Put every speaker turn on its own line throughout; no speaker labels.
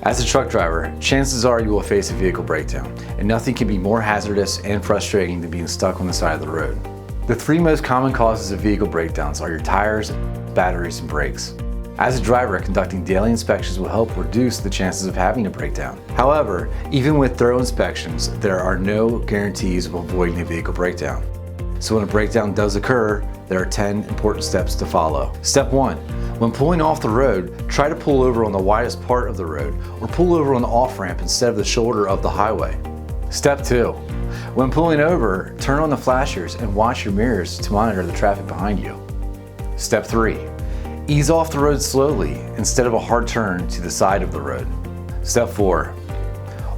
As a truck driver, chances are you will face a vehicle breakdown, and nothing can be more hazardous and frustrating than being stuck on the side of the road. The three most common causes of vehicle breakdowns are your tires, batteries, and brakes. As a driver, conducting daily inspections will help reduce the chances of having a breakdown. However, even with thorough inspections, there are no guarantees of avoiding a vehicle breakdown. So when a breakdown does occur, there are 10 important steps to follow. Step 1. When pulling off the road, try to pull over on the widest part of the road or pull over on the off-ramp instead of the shoulder of the highway. Step 2. When pulling over, turn on the flashers and watch your mirrors to monitor the traffic behind you. Step 3. Ease off the road slowly instead of a hard turn to the side of the road. Step 4.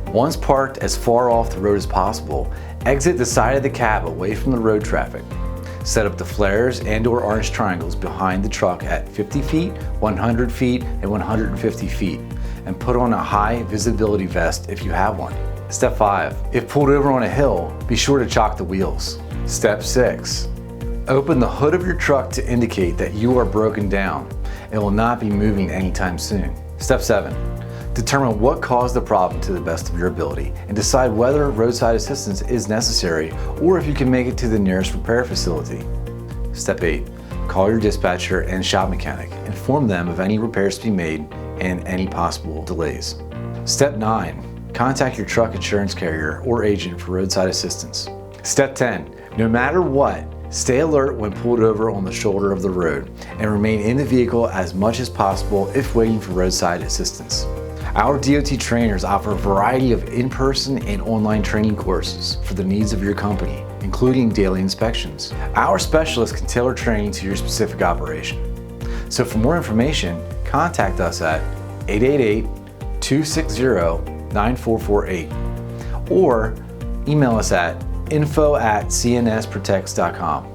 Once parked as far off the road as possible, exit the side of the cab away from the road traffic. Set up the flares and/or orange triangles behind the truck at 50 feet, 100 feet, and 150 feet, and put on a high visibility vest if you have one. Step 5. If pulled over on a hill, be sure to chock the wheels. Step 6. Open the hood of your truck to indicate that you are broken down and will not be moving anytime soon. Step 7. Determine what caused the problem to the best of your ability and decide whether roadside assistance is necessary or if you can make it to the nearest repair facility. Step 8. Call your dispatcher and shop mechanic. Inform them of any repairs to be made and any possible delays. Step 9. Contact your truck insurance carrier or agent for roadside assistance. Step 10. No matter what, stay alert when pulled over on the shoulder of the road and remain in the vehicle as much as possible if waiting for roadside assistance. Our DOT trainers offer a variety of in-person and online training courses for the needs of your company, including daily inspections. Our specialists can tailor training to your specific operation. So for more information, contact us at 888-260-9448 or email us at info@cnsprotects.com.